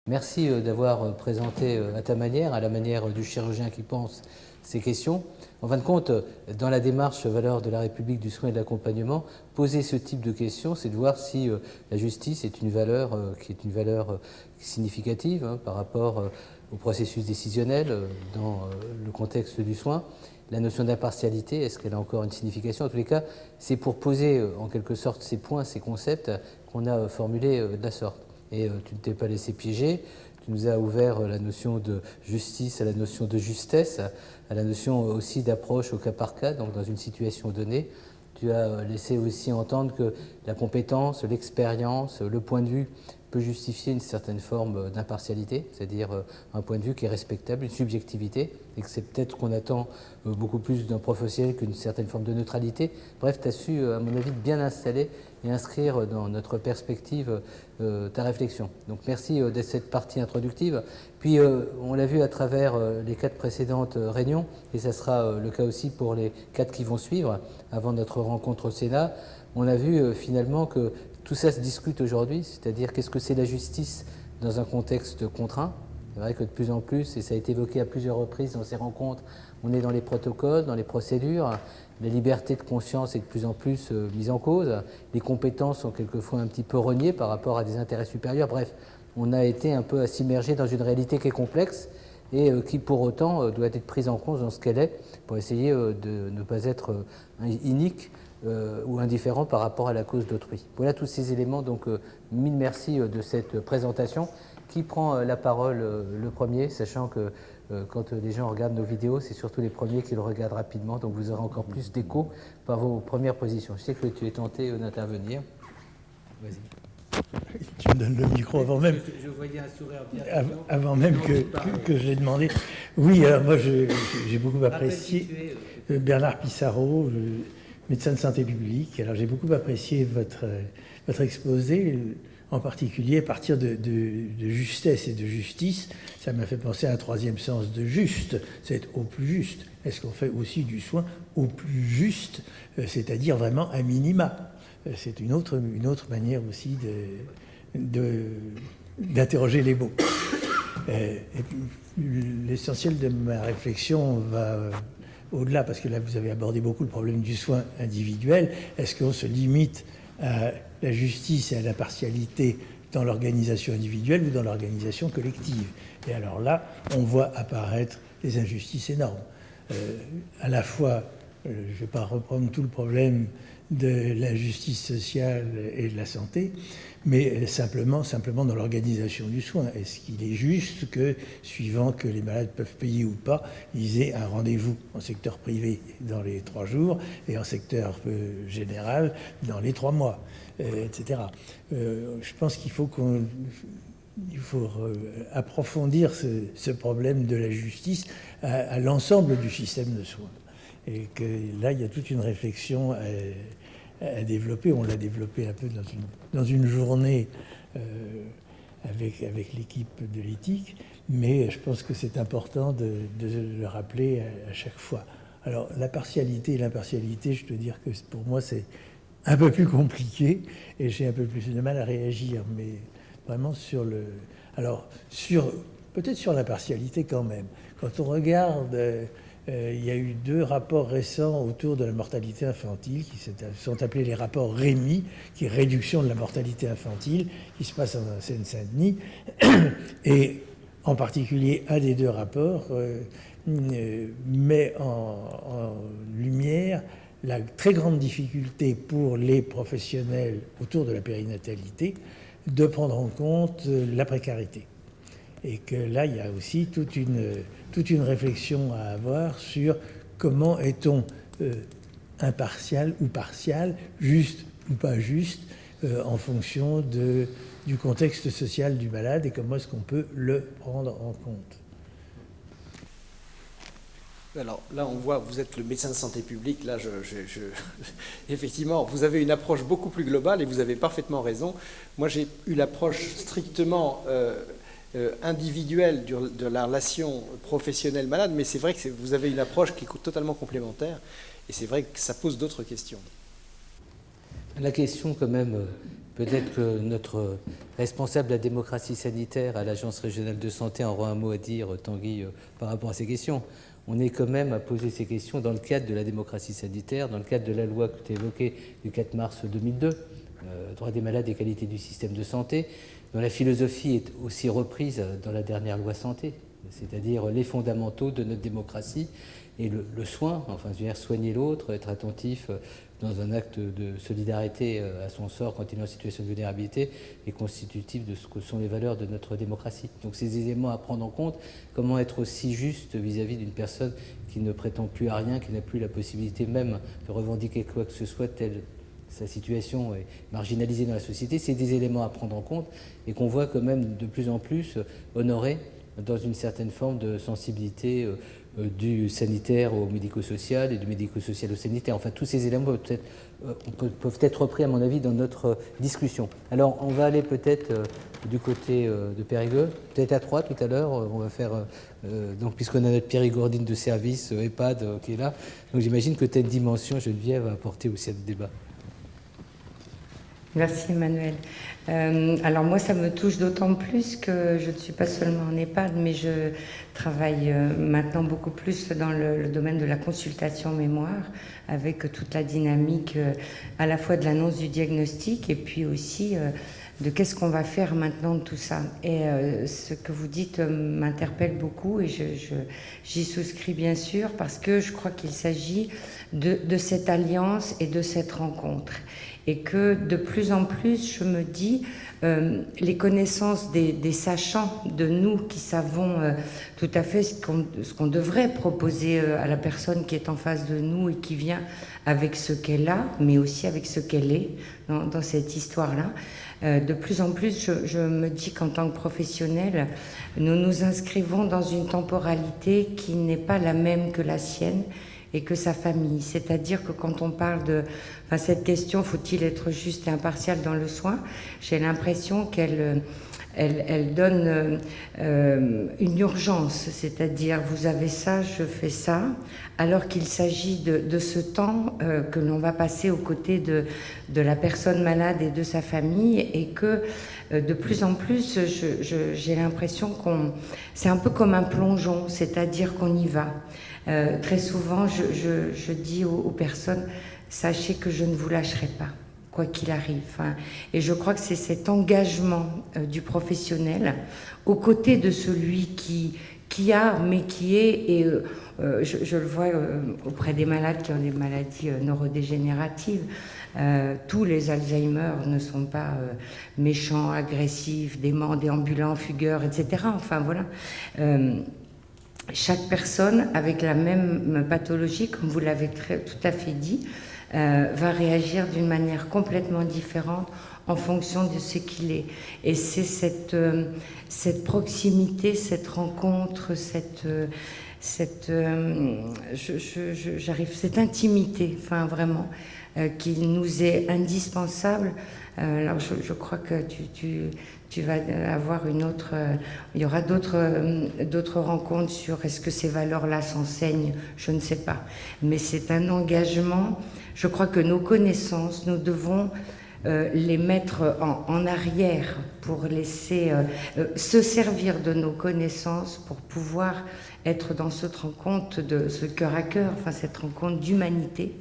Merci d'avoir présenté à ta manière, à la manière du chirurgien qui pense, ces questions. En fin de compte, dans la démarche valeurs de la République du soin et de l'accompagnement, poser ce type de questions, c'est de voir si la justice est une valeur qui est une valeur significative par rapport au processus décisionnel dans le contexte du soin. La notion d'impartialité, est-ce qu'elle a encore une signification? En tous les cas, c'est pour poser en quelque sorte ces points, ces concepts qu'on a formulés de la sorte. Et tu ne t'es pas laissé piéger, tu nous as ouvert la notion de justice à la notion de justesse, à la notion aussi d'approche au cas par cas, donc dans une situation donnée. Tu as laissé aussi entendre que la compétence, l'expérience, le point de vue peut justifier une certaine forme d'impartialité, c'est-à-dire un point de vue qui est respectable, une subjectivité, et que c'est peut-être qu'on attend beaucoup plus d'un professionnel qu'une certaine forme de neutralité. Bref, tu as su, à mon avis, bien installer et inscrire dans notre perspective ta réflexion. Donc merci de cette partie introductive. Puis on l'a vu à travers les 4 précédentes réunions, et ça sera le cas aussi pour les 4 qui vont suivre avant notre rencontre au Sénat. On a vu finalement que tout ça se discute aujourd'hui, c'est-à-dire qu'est-ce que c'est la justice dans un contexte contraint. C'est vrai que de plus en plus, et ça a été évoqué à plusieurs reprises dans ces rencontres, on est dans les protocoles, dans les procédures, la liberté de conscience est de plus en plus mise en cause, les compétences sont quelquefois un petit peu reniées par rapport à des intérêts supérieurs. Bref, on a été un peu à s'immerger dans une réalité qui est complexe et qui pour autant doit être prise en compte dans ce qu'elle est pour essayer de ne pas être inique ou indifférent par rapport à la cause d'autrui. Voilà tous ces éléments, donc mille merci de cette présentation. Qui prend la parole le premier, sachant que quand les gens regardent nos vidéos, c'est surtout les premiers qui le regardent rapidement, donc vous aurez encore plus d'écho par vos premières positions. Je sais que tu es tenté d'intervenir. Vas-y. Tu me donnes le micro avant même. Je voyais un sourire bien. Avant même que je l'ai demandé. Oui, alors moi j'ai beaucoup apprécié Bernard Pissarro, médecin de santé publique. Alors j'ai beaucoup apprécié votre exposé, en particulier à partir de justesse et de justice. Ça m'a fait penser à un troisième sens de juste, c'est au plus juste. Est-ce qu'on fait aussi du soin au plus juste, c'est-à-dire vraiment à minima? C'est une autre manière aussi d'interroger les mots. L'essentiel de ma réflexion va au-delà, parce que là vous avez abordé beaucoup le problème du soin individuel. Est-ce qu'on se limite à la justice et à l'impartialité dans l'organisation individuelle ou dans l'organisation collective? Et alors là, on voit apparaître des injustices énormes. À la fois, je ne vais pas reprendre tout le problème de la justice sociale et de la santé, mais simplement dans l'organisation du soin. Est-ce qu'il est juste que, suivant que les malades peuvent payer ou pas, ils aient un rendez-vous en secteur privé dans les 3 jours et en secteur général dans les 3 mois, etc. Je pense qu'il faut approfondir ce problème de la justice à l'ensemble du système de soins. Et que là, il y a toute une réflexion à développer. On l'a développé un peu dans une journée avec l'équipe de l'éthique, mais je pense que c'est important de le rappeler à chaque fois. Alors, la partialité et l'impartialité, je dois dire que pour moi, c'est un peu plus compliqué et j'ai un peu plus de mal à réagir, mais vraiment peut-être sur l'impartialité quand même. Quand on regarde... il y a eu 2 rapports récents autour de la mortalité infantile qui sont appelés les rapports Rémy, qui est réduction de la mortalité infantile, qui se passe en Seine-Saint-Denis. Et en particulier, un des 2 rapports met en lumière la très grande difficulté pour les professionnels autour de la périnatalité de prendre en compte la précarité. Et que là, il y a aussi toute une réflexion à avoir sur comment est-on impartial ou partial, juste ou pas juste, en fonction du contexte social du malade et comment est-ce qu'on peut le prendre en compte. Alors là, on voit, vous êtes le médecin de santé publique. Là, effectivement, vous avez une approche beaucoup plus globale et vous avez parfaitement raison. Moi, j'ai eu l'approche strictement... individuelle de la relation professionnelle-malade, mais c'est vrai que vous avez une approche qui est totalement complémentaire, et c'est vrai que ça pose d'autres questions. La question quand même Peut-être que notre responsable de la démocratie sanitaire à l'Agence régionale de santé aura un mot à dire, Tanguy, par rapport à ces questions. On est quand même à poser ces questions dans le cadre de la démocratie sanitaire, dans le cadre de la loi que tu as évoquée du 4 mars 2002, droit des malades et qualité du système de santé, dont la philosophie est aussi reprise dans la dernière loi santé, c'est-à-dire les fondamentaux de notre démocratie et le soin, enfin, je veux dire, soigner l'autre, être attentif dans un acte de solidarité à son sort quand il est en situation de vulnérabilité, est constitutif de ce que sont les valeurs de notre démocratie. Donc ces éléments à prendre en compte, comment être aussi juste vis-à-vis d'une personne qui ne prétend plus à rien, qui n'a plus la possibilité même de revendiquer quoi que ce soit, telle sa situation est marginalisée dans la société, c'est des éléments à prendre en compte et qu'on voit quand même de plus en plus honorés dans une certaine forme de sensibilité du sanitaire au médico-social et du médico-social au sanitaire. Enfin, tous ces éléments peuvent être repris, à mon avis, dans notre discussion. Alors, on va aller peut-être du côté de Périgueux, peut-être à 3 tout à l'heure. On va faire, donc, puisqu'on a notre Périgourdine de service, EHPAD, qui est là. Donc, j'imagine que tu as une dimension, Geneviève, à apporter aussi à ce débat. Merci Emmanuel. Alors moi, ça me touche d'autant plus que je ne suis pas seulement en EHPAD, mais je travaille maintenant beaucoup plus dans le domaine de la consultation mémoire, avec toute la dynamique à la fois de l'annonce du diagnostic et puis aussi de qu'est-ce qu'on va faire maintenant de tout ça. Et ce que vous dites m'interpelle beaucoup et j'y souscris bien sûr parce que je crois qu'il s'agit de cette alliance et de cette rencontre. Et que de plus en plus, je me dis, les connaissances des sachants, de nous qui savons tout à fait ce qu'on devrait proposer à la personne qui est en face de nous et qui vient avec ce qu'elle a, mais aussi avec ce qu'elle est dans cette histoire-là. De plus en plus, je me dis qu'en tant que professionnel, nous nous inscrivons dans une temporalité qui n'est pas la même que la sienne et que sa famille. C'est-à-dire que quand on parle de cette question, faut-il être juste et impartial dans le soin, j'ai l'impression qu'elle donne une urgence, c'est-à-dire vous avez ça, je fais ça, alors qu'il s'agit de ce temps que l'on va passer aux côtés de la personne malade et de sa famille, et que de plus en plus, j'ai l'impression c'est un peu comme un plongeon, c'est-à-dire qu'on y va. Très souvent, je dis aux personnes, sachez que je ne vous lâcherai pas, quoi qu'il arrive. Et je crois que c'est cet engagement du professionnel aux côtés de celui qui a, mais qui est, et je le vois auprès des malades qui ont des maladies neurodégénératives. Tous les Alzheimer ne sont pas méchants, agressifs, déments, déambulants, fugueurs, etc. Enfin voilà. Chaque personne avec la même pathologie, comme vous l'avez tout à fait dit, va réagir d'une manière complètement différente en fonction de ce qu'il est. Et c'est cette proximité, cette rencontre, cette intimité, enfin vraiment, qui nous est indispensable. Alors je crois que tu vas avoir il y aura d'autres rencontres sur est-ce que ces valeurs-là s'enseignent, je ne sais pas. Mais c'est un engagement. Je crois que nos connaissances, nous devons les mettre en arrière pour laisser se servir de nos connaissances pour pouvoir être dans cette rencontre de ce cœur à cœur, enfin cette rencontre d'humanité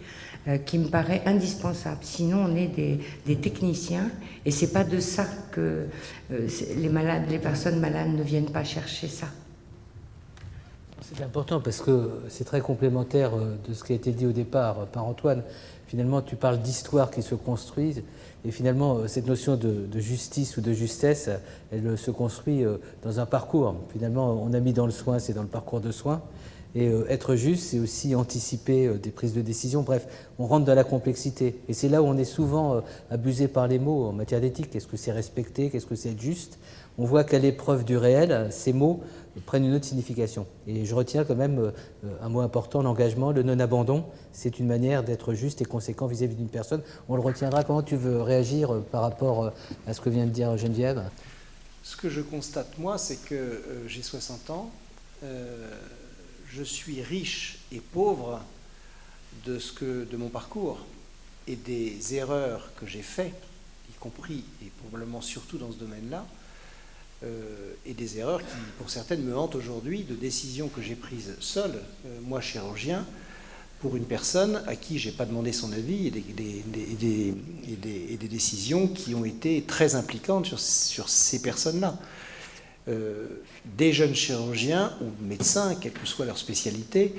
qui me paraît indispensable. Sinon, on est des techniciens et c'est pas de ça que les personnes malades ne viennent pas chercher ça. C'est important parce que c'est très complémentaire de ce qui a été dit au départ par Antoine. Finalement, tu parles d'histoires qui se construisent et finalement, cette notion de justice ou de justesse, elle se construit dans un parcours. Finalement, on a mis dans le soin, c'est dans le parcours de soins. Et être juste, c'est aussi anticiper des prises de décision. Bref, on rentre dans la complexité. Et c'est là où on est souvent abusé par les mots en matière d'éthique. Qu'est-ce que c'est respecter? Qu'est-ce que c'est être juste? On voit qu'à l'épreuve du réel, ces mots prennent une autre signification. Et je retiens quand même un mot important, l'engagement, le non-abandon. C'est une manière d'être juste et conséquent vis-à-vis d'une personne. On le retiendra. Comment tu veux réagir par rapport à ce que vient de dire Geneviève? Ce que je constate, moi, c'est que j'ai 60 ans. Je suis riche et pauvre de mon parcours et des erreurs que j'ai faites, y compris, et probablement surtout dans ce domaine-là, et des erreurs qui, pour certaines, me hantent aujourd'hui, de décisions que j'ai prises seul, moi chirurgien, pour une personne à qui je n'ai pas demandé son avis, et des décisions qui ont été très impliquantes sur ces personnes-là. Des jeunes chirurgiens ou médecins, quelle que soit leur spécialité,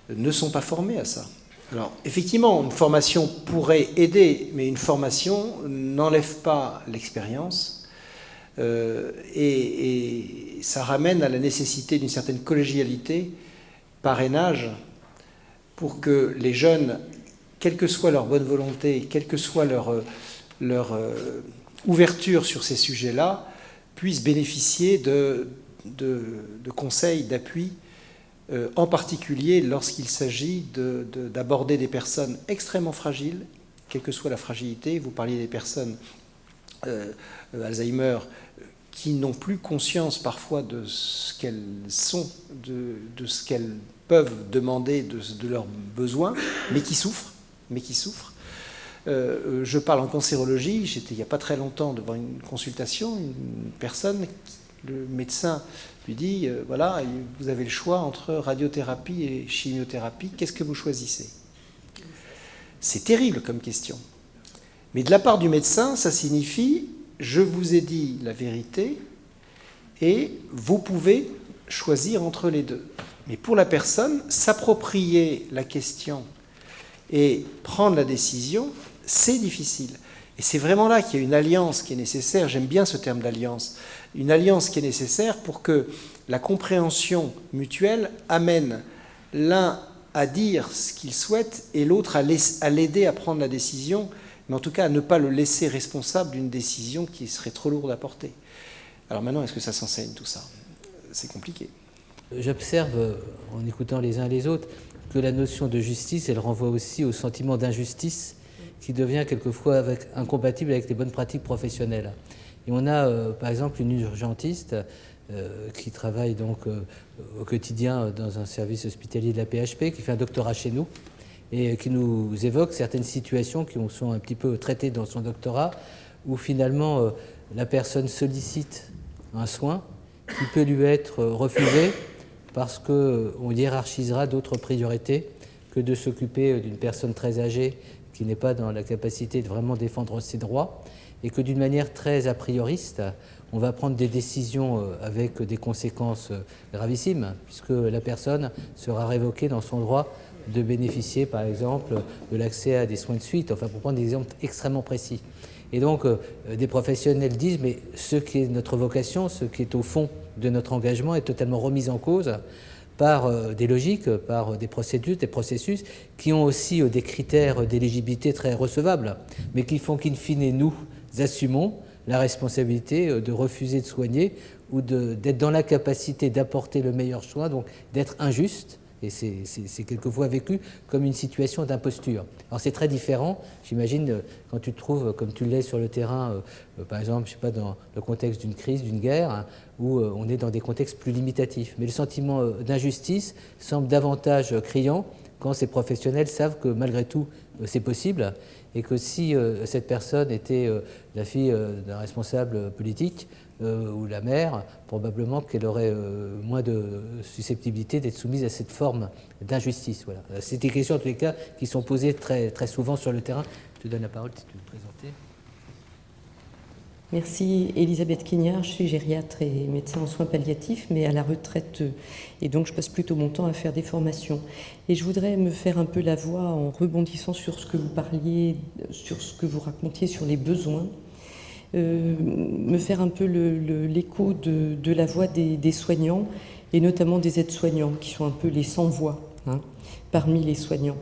ne sont pas formés à ça. Alors, effectivement, une formation pourrait aider, mais une formation n'enlève pas l'expérience. Et ça ramène à la nécessité d'une certaine collégialité, parrainage, pour que les jeunes, quelle que soit leur bonne volonté, quelle que soit leur ouverture sur ces sujets-là, puissent bénéficier de conseils, d'appui, en particulier lorsqu'il s'agit d'aborder des personnes extrêmement fragiles, quelle que soit la fragilité. Vous parliez des personnes Alzheimer qui n'ont plus conscience parfois de ce qu'elles sont, de ce qu'elles peuvent demander, de leurs besoins, mais qui souffrent. Je parle en cancérologie, j'étais il n'y a pas très longtemps devant une consultation, une personne, le médecin lui dit, voilà, vous avez le choix entre radiothérapie et chimiothérapie, qu'est-ce que vous choisissez? C'est terrible comme question. Mais de la part du médecin, ça signifie, je vous ai dit la vérité et vous pouvez choisir entre les deux. Mais pour la personne, s'approprier la question et prendre la décision, c'est difficile. Et c'est vraiment là qu'il y a une alliance qui est nécessaire. J'aime bien ce terme d'alliance. Une alliance qui est nécessaire pour que la compréhension mutuelle amène l'un à dire ce qu'il souhaite et l'autre à l'aider à prendre la décision, mais en tout cas à ne pas le laisser responsable d'une décision qui serait trop lourde à porter. Alors maintenant, est-ce que ça s'enseigne tout ça? C'est compliqué. J'observe, en écoutant les uns les autres, que la notion de justice, elle renvoie aussi au sentiment d'injustice qui devient quelquefois incompatible avec les bonnes pratiques professionnelles. Et on a, par exemple, une urgentiste qui travaille donc au quotidien dans un service hospitalier de la PHP, qui fait un doctorat chez nous, et qui nous évoque certaines situations qui sont un petit peu traitées dans son doctorat, où finalement la personne sollicite un soin qui peut lui être refusé parce qu'on hiérarchisera d'autres priorités que de s'occuper d'une personne très âgée qui n'est pas dans la capacité de vraiment défendre ses droits, et que d'une manière très a prioriste, on va prendre des décisions avec des conséquences gravissimes, puisque la personne sera révoquée dans son droit de bénéficier, par exemple, de l'accès à des soins de suite, enfin pour prendre des exemples extrêmement précis. Et donc, des professionnels disent, mais ce qui est notre vocation, ce qui est au fond de notre engagement est totalement remis en cause par des logiques, par des procédures, des processus qui ont aussi des critères d'éligibilité très recevables, mais qui font qu'in fine, nous assumons la responsabilité de refuser de soigner ou d'être dans la capacité d'apporter le meilleur soin, donc d'être injuste. Et c'est quelquefois vécu comme une situation d'imposture. Alors c'est très différent, j'imagine, quand tu te trouves, comme tu l'es sur le terrain, par exemple, je sais pas, dans le contexte d'une crise, d'une guerre, hein, où on est dans des contextes plus limitatifs. Mais le sentiment d'injustice semble davantage criant quand ces professionnels savent que malgré tout, c'est possible, et que si cette personne était la fille d'un responsable politique, ou la mère, probablement qu'elle aurait moins de susceptibilité d'être soumise à cette forme d'injustice. Voilà. C'est des questions, en tous les cas, qui sont posées très, très souvent sur le terrain. Je te donne la parole si tu veux te présenter. Merci, Elisabeth Quignard. Je suis gériatre et médecin en soins palliatifs, mais à la retraite, et donc je passe plutôt mon temps à faire des formations. Et je voudrais me faire un peu la voix en rebondissant sur ce que vous parliez, sur ce que vous racontiez sur les besoins. Me faire un peu l'écho de la voix des soignants, et notamment des aides-soignants, qui sont un peu les sans-voix parmi les soignants.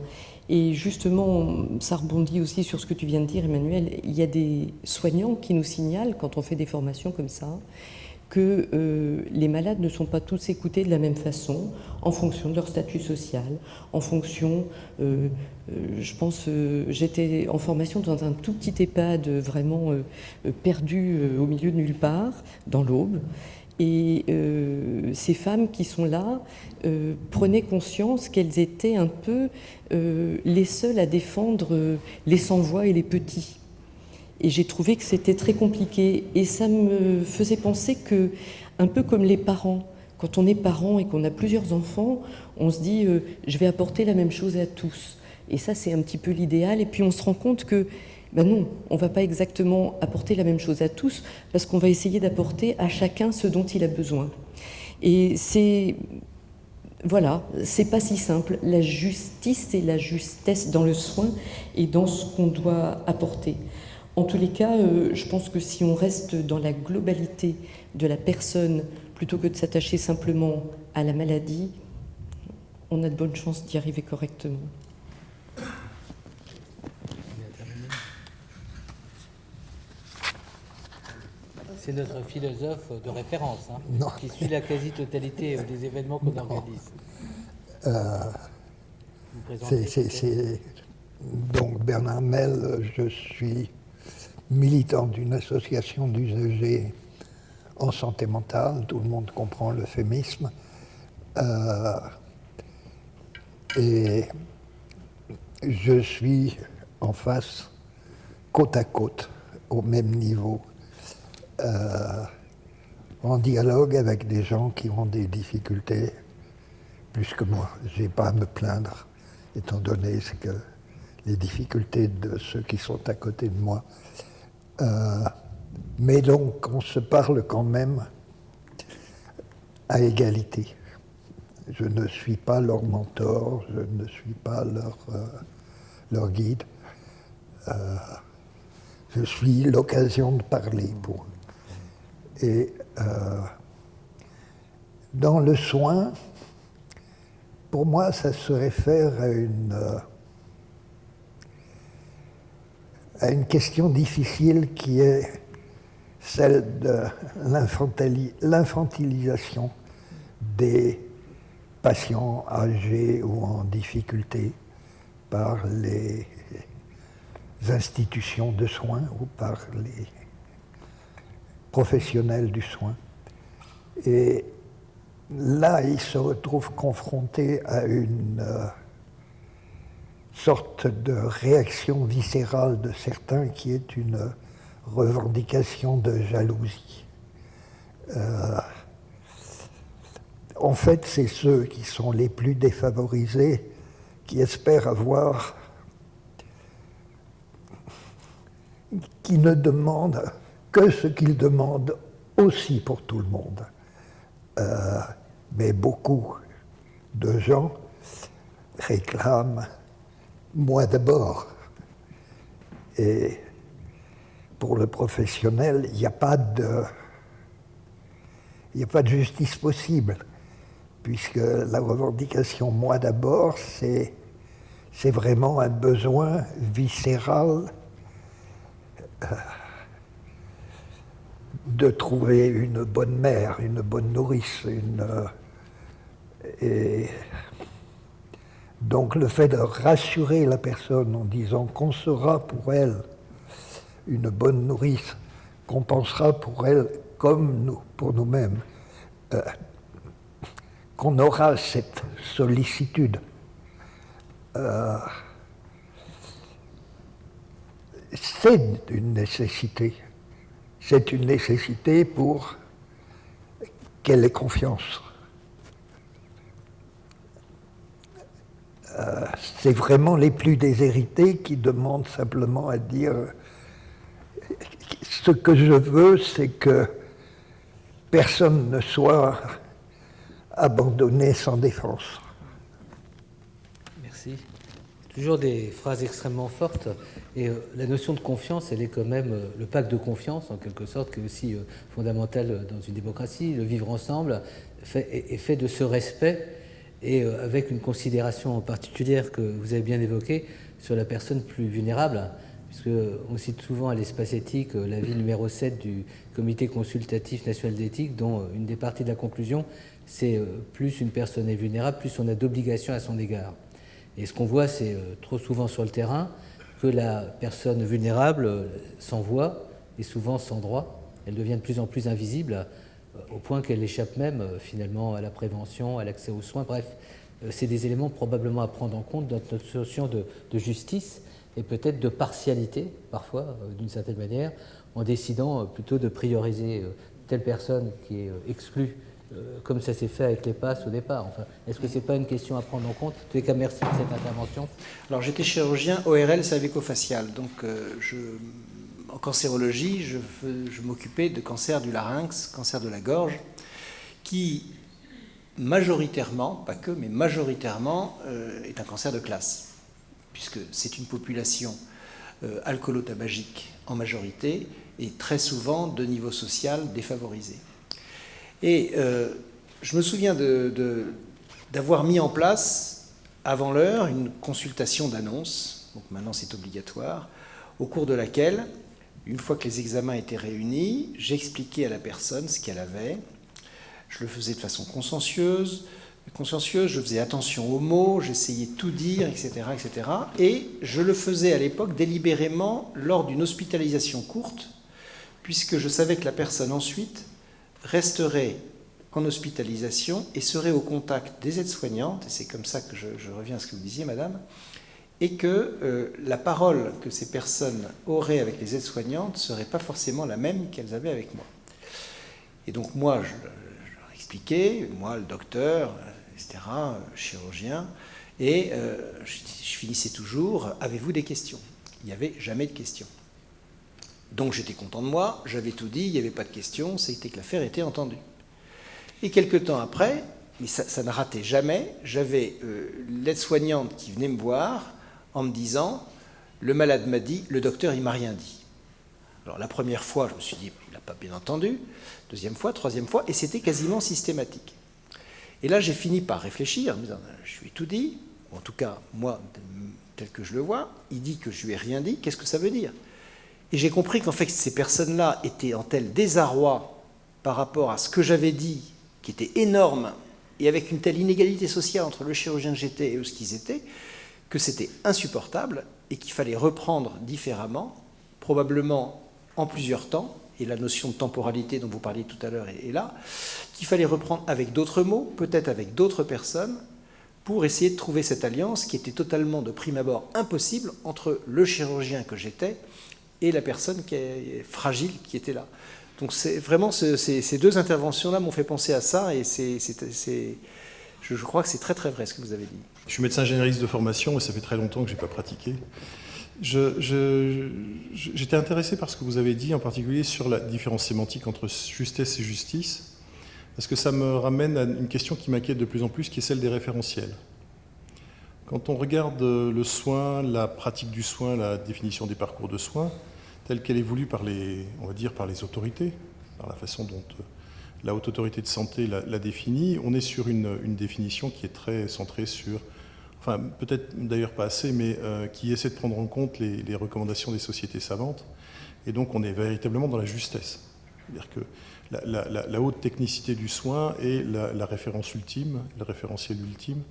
Et justement, ça rebondit aussi sur ce que tu viens de dire, Emmanuel. Il y a des soignants qui nous signalent, quand on fait des formations comme ça, que les malades ne sont pas tous écoutés de la même façon, en fonction de leur statut social, en fonction, je pense, j'étais en formation dans un tout petit EHPAD vraiment perdu au milieu de nulle part, dans l'Aube, et ces femmes qui sont là prenaient conscience qu'elles étaient un peu les seules à défendre les sans-voix et les petits. Et j'ai trouvé que c'était très compliqué. Et ça me faisait penser que, un peu comme les parents, quand on est parent et qu'on a plusieurs enfants, on se dit je vais apporter la même chose à tous. Et ça, c'est un petit peu l'idéal. Et puis on se rend compte que ben non, on ne va pas exactement apporter la même chose à tous, parce qu'on va essayer d'apporter à chacun ce dont il a besoin. Et c'est... Voilà, c'est pas si simple. La justice et la justesse dans le soin et dans ce qu'on doit apporter. En tous les cas, je pense que si on reste dans la globalité de la personne, plutôt que de s'attacher simplement à la maladie, on a de bonnes chances d'y arriver correctement. C'est notre philosophe de référence, hein, qui suit la quasi-totalité des événements qu'on organise. Donc Bernard Mel, je suis militant d'une association d'usagers en santé mentale, tout le monde comprend l'euphémisme, et je suis en face, côte à côte, au même niveau, en dialogue avec des gens qui ont des difficultés plus que moi. Je n'ai pas à me plaindre, étant donné que les difficultés de ceux qui sont à côté de moi. Mais donc, on se parle quand même à égalité. Je ne suis pas leur mentor, je ne suis pas leur guide. Je suis l'occasion de parler pour eux. Et dans le soin, pour moi, ça se réfère à une question difficile qui est celle de l'infantilisation des patients âgés ou en difficulté par les institutions de soins ou par les professionnels du soin. Et là, ils se retrouvent confrontés à une sorte de réaction viscérale de certains qui est une revendication de jalousie. En fait, c'est ceux qui sont les plus défavorisés qui espèrent avoir, qui ne demandent que ce qu'ils demandent aussi pour tout le monde. Mais beaucoup de gens réclament moi d'abord. Et pour le professionnel, il n'y a pas de justice possible, puisque la revendication moi d'abord, c'est vraiment un besoin viscéral de trouver une bonne mère, une bonne nourrice, et donc le fait de rassurer la personne en disant qu'on sera pour elle une bonne nourrice, qu'on pensera pour elle comme nous, pour nous-mêmes, qu'on aura cette sollicitude. C'est une nécessité. C'est une nécessité pour qu'elle ait confiance. C'est vraiment les plus déshérités qui demandent simplement à dire ce que je veux, c'est que personne ne soit abandonné sans défense. Merci. Toujours des phrases extrêmement fortes. Et la notion de confiance, elle est quand même le pacte de confiance, en quelque sorte, qui est aussi fondamental dans une démocratie. Le vivre ensemble est fait de ce respect et avec une considération particulière que vous avez bien évoquée sur la personne plus vulnérable, puisqu'on cite souvent à l'espace éthique l'avis numéro 7 du Comité consultatif national d'éthique, dont une des parties de la conclusion, c'est plus une personne est vulnérable, plus on a d'obligations à son égard. Et ce qu'on voit, c'est trop souvent sur le terrain que la personne vulnérable sans voix et souvent sans droit. Elle devient de plus en plus invisible au point qu'elle échappe même finalement à la prévention, à l'accès aux soins. Bref, c'est des éléments probablement à prendre en compte dans notre notion de justice. et peut-être de partialité, parfois, d'une certaine manière, en décidant plutôt de prioriser telle personne qui est exclue, comme ça s'est fait avec les passes au départ. Enfin, est-ce que ce n'est pas une question à prendre en compte? En tous les cas, merci de cette intervention. Alors, j'étais chirurgien ORL cervico-facial, donc en cancérologie, je m'occupais de cancer du larynx, cancer de la gorge, qui majoritairement, pas que, mais majoritairement, est un cancer de classe, puisque c'est une population alcoolo-tabagique en majorité, et très souvent de niveau social défavorisé. Et je me souviens d'avoir mis en place, avant l'heure, une consultation d'annonce, donc maintenant c'est obligatoire, au cours de laquelle, une fois que les examens étaient réunis, j'expliquais à la personne ce qu'elle avait. Je le faisais de façon consciencieuse, je faisais attention aux mots, j'essayais de tout dire, etc., etc. Et je le faisais à l'époque délibérément lors d'une hospitalisation courte, puisque je savais que la personne ensuite resterait en hospitalisation et serait au contact des aides-soignantes, et c'est comme ça que je reviens à ce que vous disiez, madame, et que la parole que ces personnes auraient avec les aides-soignantes ne serait pas forcément la même qu'elles avaient avec moi. Et donc moi, je leur expliquais, moi, le docteur, etc., chirurgien, et je finissais toujours « Avez-vous des questions ?» Il n'y avait jamais de questions. Donc j'étais content de moi, j'avais tout dit, il n'y avait pas de questions, c'était que l'affaire était entendue. Et quelques temps après, mais ça ne ratait jamais, j'avais l'aide-soignante qui venait me voir en me disant « Le malade m'a dit, le docteur il m'a rien dit ». Alors la première fois, je me suis dit « Il n'a pas bien entendu », deuxième fois, troisième fois, et c'était quasiment systématique. Et là j'ai fini par réfléchir, en me disant « Je lui ai tout dit, en tout cas moi, tel que je le vois, il dit que je lui ai rien dit, qu'est-ce que ça veut dire ?» Et j'ai compris qu'en fait, ces personnes-là étaient en tel désarroi par rapport à ce que j'avais dit, qui était énorme, et avec une telle inégalité sociale entre le chirurgien que j'étais et ce qu'ils étaient, que c'était insupportable et qu'il fallait reprendre différemment, probablement en plusieurs temps, et la notion de temporalité dont vous parliez tout à l'heure est là, qu'il fallait reprendre avec d'autres mots, peut-être avec d'autres personnes, pour essayer de trouver cette alliance qui était totalement de prime abord impossible entre le chirurgien que j'étais et la personne qui est fragile qui était là. Donc c'est vraiment ces deux interventions-là m'ont fait penser à ça, et je crois que c'est très très vrai ce que vous avez dit. Je suis médecin généraliste de formation et ça fait très longtemps que je n'ai pas pratiqué. J'étais intéressé par ce que vous avez dit, en particulier sur la différence sémantique entre justesse et justice, parce que ça me ramène à une question qui m'inquiète de plus en plus, qui est celle des référentiels. Quand on regarde le soin, la pratique du soin, la définition des parcours de soins, telle qu'elle est voulue par les autorités, par la façon dont la haute autorité de santé l'a définie, on est sur une définition qui est très centrée sur, enfin peut-être d'ailleurs pas assez, mais qui essaie de prendre en compte les recommandations des sociétés savantes, et donc on est véritablement dans la justesse. C'est-à-dire que la haute technicité du soin est la référence ultime, le référentiel ultime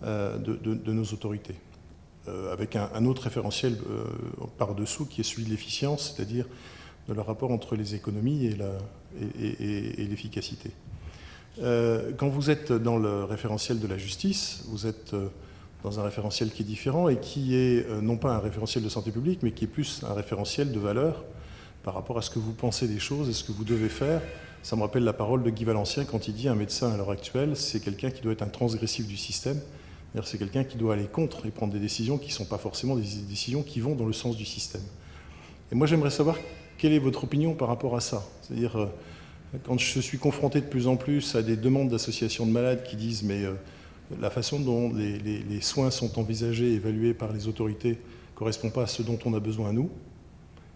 de nos autorités. Avec un autre référentiel par-dessous qui est celui de l'efficience, c'est-à-dire de le rapport entre les économies et l'efficacité. Quand vous êtes dans le référentiel de la justice, vous êtes dans un référentiel qui est différent et qui est non pas un référentiel de santé publique, mais qui est plus un référentiel de valeur par rapport à ce que vous pensez des choses et ce que vous devez faire. Ça me rappelle la parole de Guy Valencien quand il dit un médecin à l'heure actuelle, c'est quelqu'un qui doit être un transgressif du système. C'est quelqu'un qui doit aller contre et prendre des décisions qui ne sont pas forcément des décisions qui vont dans le sens du système. Et moi, j'aimerais savoir quelle est votre opinion par rapport à ça. C'est-à-dire, quand je suis confronté de plus en plus à des demandes d'associations de malades qui disent « mais la façon dont les soins sont envisagés et évalués par les autorités ne correspond pas à ce dont on a besoin à nous,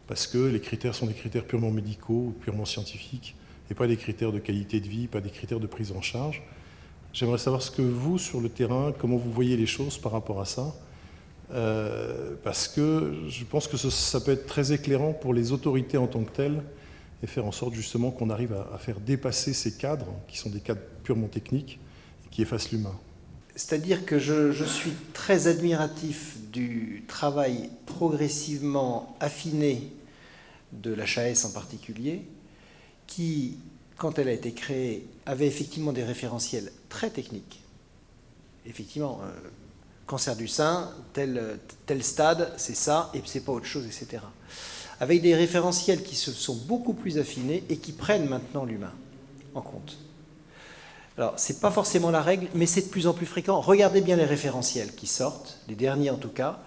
parce que les critères sont des critères purement médicaux ou purement scientifiques, et pas des critères de qualité de vie, pas des critères de prise en charge ». J'aimerais savoir ce que vous, sur le terrain, comment vous voyez les choses par rapport à ça, parce que je pense que ça peut être très éclairant pour les autorités en tant que telles, et faire en sorte justement qu'on arrive à faire dépasser ces cadres, qui sont des cadres purement techniques, et qui effacent l'humain. C'est-à-dire que je suis très admiratif du travail progressivement affiné de l'HAS en particulier, qui, quand elle a été créée, avait effectivement des référentiels très techniques. Effectivement, cancer du sein, tel stade, c'est ça, et c'est pas autre chose, etc. Avec des référentiels qui se sont beaucoup plus affinés et qui prennent maintenant l'humain en compte. Alors, c'est pas forcément la règle, mais c'est de plus en plus fréquent. Regardez bien les référentiels qui sortent, les derniers en tout cas,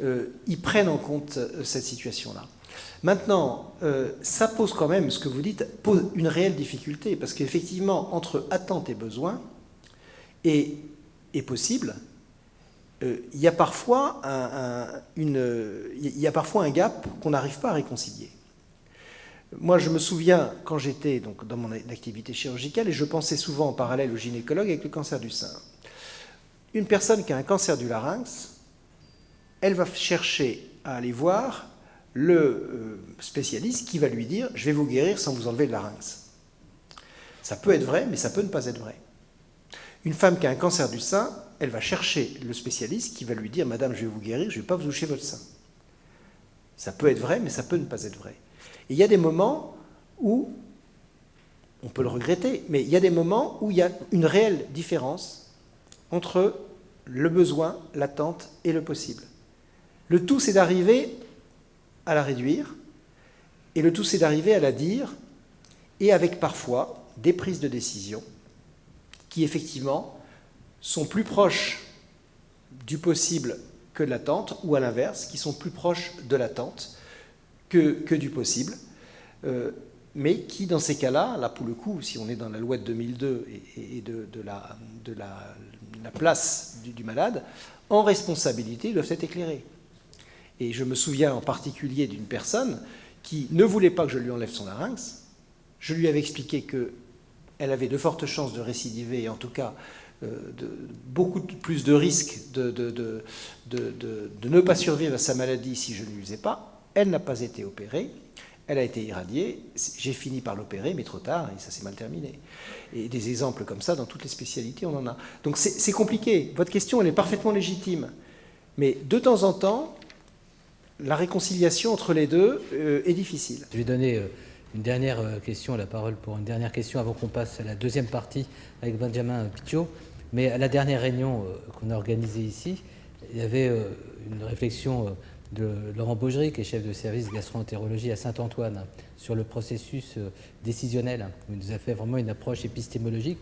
ils prennent en compte cette situation-là. Maintenant, ça pose quand même, ce que vous dites, pose une réelle difficulté, parce qu'effectivement, entre attente et besoin et possible, il y a parfois un gap qu'on n'arrive pas à réconcilier. Moi, je me souviens, quand j'étais donc dans mon activité chirurgicale, et je pensais souvent en parallèle au gynécologue avec le cancer du sein. Une personne qui a un cancer du larynx, elle va chercher à aller voir le spécialiste qui va lui dire « je vais vous guérir sans vous enlever le larynx ». Ça peut être vrai, mais ça peut ne pas être vrai. Une femme qui a un cancer du sein, elle va chercher le spécialiste qui va lui dire « madame, je vais vous guérir, je ne vais pas vous toucher votre sein ». Ça peut être vrai, mais ça peut ne pas être vrai. Et il y a des moments où, on peut le regretter, mais il y a des moments où il y a une réelle différence entre le besoin, l'attente et le possible. Le tout, c'est d'arriver à la réduire, et le tout, c'est d'arriver à la dire, et avec parfois des prises de décision qui, effectivement, sont plus proches du possible que de l'attente, ou à l'inverse, qui sont plus proches de l'attente que du possible, mais qui, dans ces cas-là, là pour le coup, si on est dans la loi de 2002 et de la place du malade, en responsabilité, doivent être éclairés. Et je me souviens en particulier d'une personne qui ne voulait pas que je lui enlève son larynx. Je lui avais expliqué qu'elle avait de fortes chances de récidiver, et en tout cas beaucoup plus de risques de ne pas survivre à sa maladie si je ne lui faisais pas. Elle n'a pas été opérée, elle a été irradiée, j'ai fini par l'opérer, mais trop tard, et ça s'est mal terminé. Et des exemples comme ça, dans toutes les spécialités, on en a. Donc c'est compliqué. Votre question, elle est parfaitement légitime. Mais de temps en temps, la réconciliation entre les deux est difficile. Je vais donner une dernière question, la parole pour une dernière question, avant qu'on passe à la deuxième partie avec Benjamin Picciott. Mais à la dernière réunion qu'on a organisée ici, il y avait une réflexion de Laurent Baugerie, qui est chef de service gastro-entérologie à Saint-Antoine, sur le processus décisionnel. Il nous a fait vraiment une approche épistémologique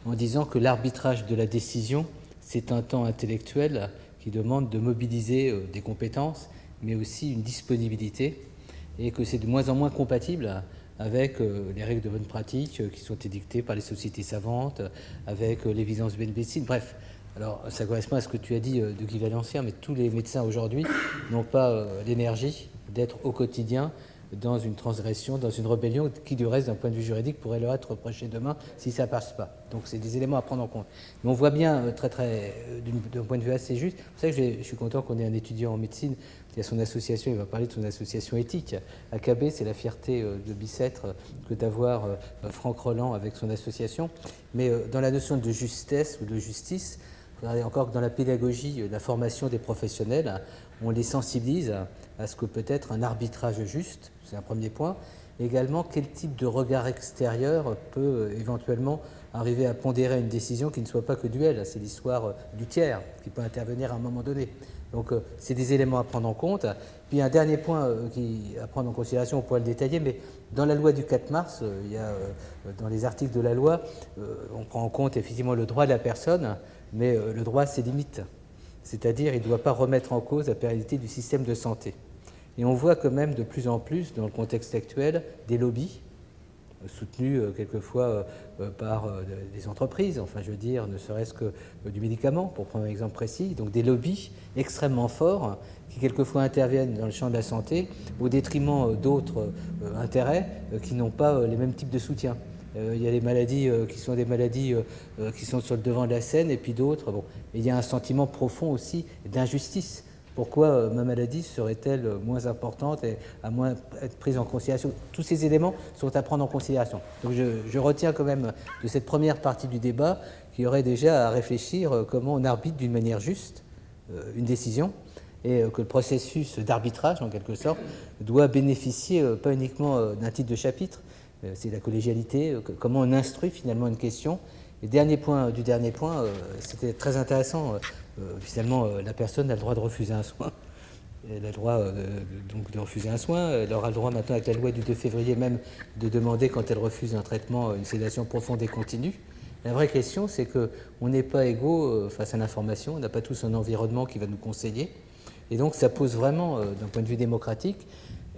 en disant que l'arbitrage de la décision, c'est un temps intellectuel qui demande de mobiliser des compétences, mais aussi une disponibilité, et que c'est de moins en moins compatible avec les règles de bonne pratique qui sont édictées par les sociétés savantes, avec l'évidence de médecine, bref. Alors, ça correspond à ce que tu as dit de Guy Valencière, mais tous les médecins aujourd'hui n'ont pas l'énergie d'être au quotidien dans une transgression, dans une rébellion, qui du reste, d'un point de vue juridique, pourrait leur être reprochée demain si ça ne passe pas. Donc, c'est des éléments à prendre en compte. Mais on voit bien, d'un point de vue assez juste, c'est pour ça que je suis content qu'on ait un étudiant en médecine qui a son association, il va parler de son association éthique. AKB, c'est la fierté de Bicêtre que d'avoir Franck Roland avec son association. Mais dans la notion de justesse ou de justice, regardez encore que dans la pédagogie, la formation des professionnels, on les sensibilise à ce que peut être un arbitrage juste, c'est un premier point. Également, quel type de regard extérieur peut éventuellement arriver à pondérer une décision qui ne soit pas que duel. C'est l'histoire du tiers qui peut intervenir à un moment donné. Donc, c'est des éléments à prendre en compte. Puis un dernier point à prendre en considération, on pourrait le détailler, mais dans la loi du 4 mars, il y a, dans les articles de la loi, on prend en compte effectivement le droit de la personne, mais le droit a ses limites. C'est-à-dire, il ne doit pas remettre en cause la pérennité du système de santé. Et on voit quand même de plus en plus, dans le contexte actuel, des lobbies, soutenus quelquefois par des entreprises, enfin je veux dire, ne serait-ce que du médicament, pour prendre un exemple précis, donc des lobbies extrêmement forts qui quelquefois interviennent dans le champ de la santé au détriment d'autres intérêts qui n'ont pas les mêmes types de soutien. Il y a les maladies qui sont des maladies qui sont sur le devant de la scène et puis d'autres. Bon. Et il y a un sentiment profond aussi d'injustice. Pourquoi ma maladie serait-elle moins importante et à moins être prise en considération? Tous ces éléments sont à prendre en considération. Donc je retiens quand même de cette première partie du débat qu'il y aurait déjà à réfléchir comment on arbitre d'une manière juste une décision et que le processus d'arbitrage, en quelque sorte, doit bénéficier pas uniquement d'un titre de chapitre, c'est la collégialité, comment on instruit finalement une question Et dernier point, c'était très intéressant. Finalement, la personne a le droit de refuser un soin. Elle a le droit donc de refuser un soin. Elle aura le droit maintenant, avec la loi du 2 février même, de demander, quand elle refuse un traitement, une sédation profonde et continue. La vraie question, c'est qu'on n'est pas égaux face à l'information. On n'a pas tous un environnement qui va nous conseiller. Et donc, ça pose vraiment, d'un point de vue démocratique,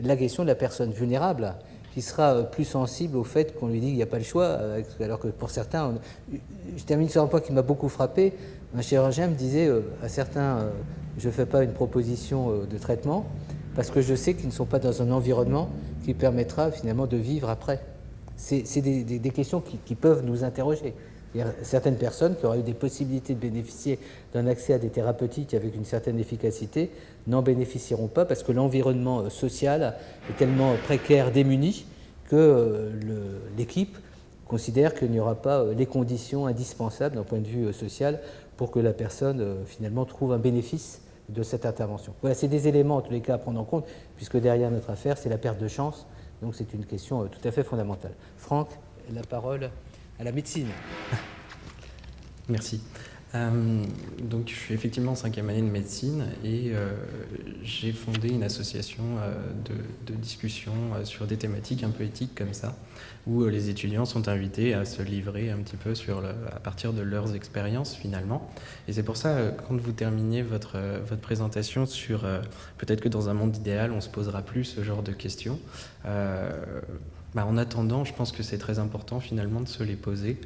la question de la personne vulnérable, qui sera plus sensible au fait qu'on lui dit qu'il n'y a pas le choix, alors que pour certains... Je termine sur un point qui m'a beaucoup frappé. Un chirurgien me disait à certains, je ne fais pas une proposition de traitement parce que je sais qu'ils ne sont pas dans un environnement qui permettra finalement de vivre après. C'est des questions qui peuvent nous interroger. Il y a certaines personnes qui auraient eu des possibilités de bénéficier d'un accès à des thérapeutiques avec une certaine efficacité n'en bénéficieront pas parce que l'environnement social est tellement précaire, démuni, que l'équipe considère qu'il n'y aura pas les conditions indispensables d'un point de vue social pour que la personne finalement trouve un bénéfice de cette intervention. Voilà, c'est des éléments en tous les cas à prendre en compte, puisque derrière notre affaire, c'est la perte de chance, donc c'est une question tout à fait fondamentale. Franck, la parole à la médecine. Merci. Donc, je suis effectivement en 5e année de médecine et j'ai fondé une association de discussion sur des thématiques un peu éthiques comme ça, où les étudiants sont invités à se livrer un petit peu à partir de leurs expériences finalement. Et c'est pour ça, quand vous terminiez votre présentation sur peut-être que dans un monde idéal, on se posera plus ce genre de questions. En attendant, je pense que c'est très important finalement de se les poser.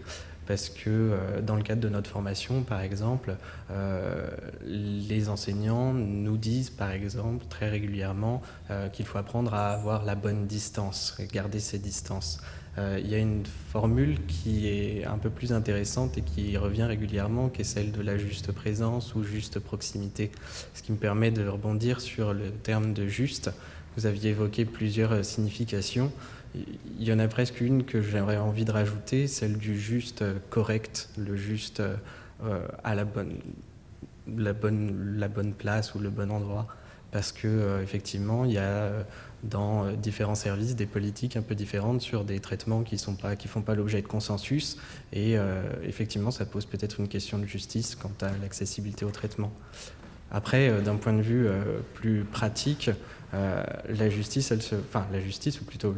Parce que dans le cadre de notre formation, par exemple, les enseignants nous disent, par exemple, très régulièrement qu'il faut apprendre à avoir la bonne distance, garder ses distances. Il y a une formule qui est un peu plus intéressante et qui revient régulièrement, qui est celle de la juste présence ou juste proximité. Ce qui me permet de rebondir sur le terme de juste. Vous aviez évoqué plusieurs significations. Il y en a presque une que j'aurais envie de rajouter, celle du juste correct, le juste à la bonne place ou le bon endroit. Parce que effectivement, il y a dans différents services des politiques un peu différentes sur des traitements qui font pas l'objet de consensus. Et effectivement, ça pose peut-être une question de justice quant à l'accessibilité au traitement. Après, d'un point de vue plus pratique, la justice, ou plutôt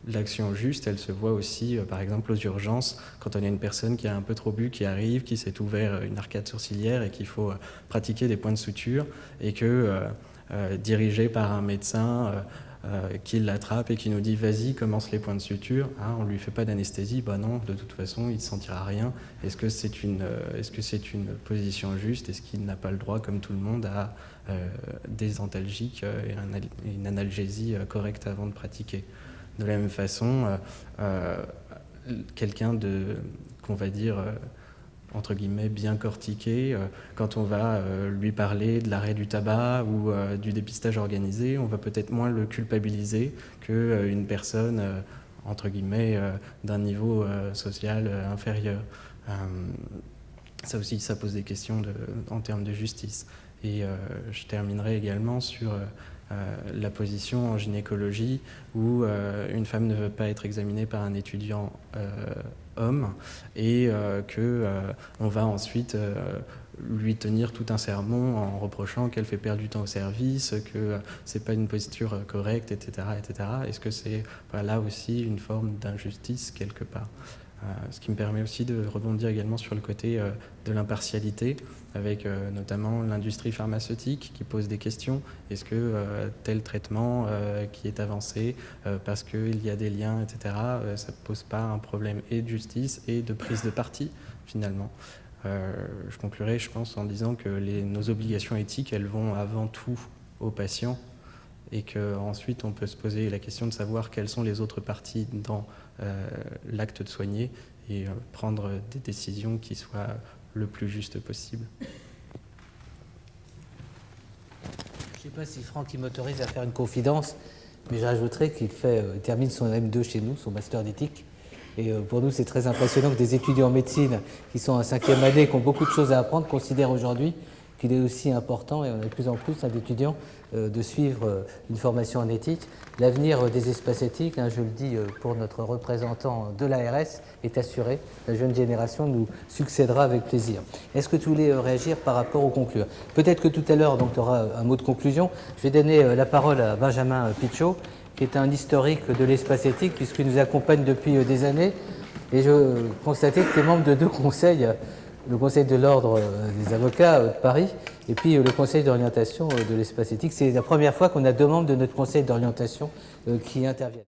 l'action juste, elle se voit aussi, par exemple, aux urgences, quand on a une personne qui a un peu trop bu, qui arrive, qui s'est ouvert une arcade sourcilière et qu'il faut pratiquer des points de suture, et que, dirigé par un médecin qui l'attrape et qui nous dit « vas-y, commence les points de suture », on ne lui fait pas d'anesthésie, non, de toute façon, il ne sentira rien. Est-ce que c'est une position juste? Est-ce qu'il n'a pas le droit, comme tout le monde, à des antalgiques et une analgésie correcte avant de pratiquer? De la même façon, quelqu'un qu'on va dire, entre guillemets, bien cortiqué, quand on va lui parler de l'arrêt du tabac ou du dépistage organisé, on va peut-être moins le culpabiliser qu'une personne, entre guillemets, d'un niveau social inférieur. Ça aussi, ça pose des questions en termes de justice. Et je terminerai également sur la position en gynécologie où une femme ne veut pas être examinée par un étudiant homme et qu'on va ensuite lui tenir tout un sermon en reprochant qu'elle fait perdre du temps au service, que c'est pas une posture correcte, etc., etc. Est-ce que c'est là aussi une forme d'injustice quelque part? Ce qui me permet aussi de rebondir également sur le côté de l'impartialité, avec notamment l'industrie pharmaceutique qui pose des questions. Est-ce que tel traitement qui est avancé parce qu'il y a des liens, etc., ça ne pose pas un problème et de justice et de prise de parti, finalement? Je conclurai, je pense, en disant que nos obligations éthiques, elles vont avant tout aux patients et qu'ensuite on peut se poser la question de savoir quelles sont les autres parties dans l'acte de soigner et prendre des décisions qui soient le plus juste possible. Je ne sais pas si Franck m'autorise à faire une confidence, mais je rajouterais qu'il termine son M2 chez nous, son master d'éthique. Et pour nous, c'est très impressionnant que des étudiants en médecine qui sont en 5e année, qui ont beaucoup de choses à apprendre, considèrent aujourd'hui qu'il est aussi important, et on a de plus en plus d'étudiants, de suivre une formation en éthique. L'avenir des espaces éthiques, je le dis pour notre représentant de l'ARS, est assuré. La jeune génération nous succédera avec plaisir. Est-ce que tu voulais réagir par rapport au conclure? Peut-être que tout à l'heure, donc tu auras un mot de conclusion. Je vais donner la parole à Benjamin Pichot, qui est un historique de l'espace éthique, puisqu'il nous accompagne depuis des années. Et je constatais que tu es membre de 2 conseils, le Conseil de l'Ordre des avocats de Paris et puis le Conseil d'orientation de l'espace éthique. C'est la première fois qu'on a 2 membres de notre Conseil d'orientation qui interviennent.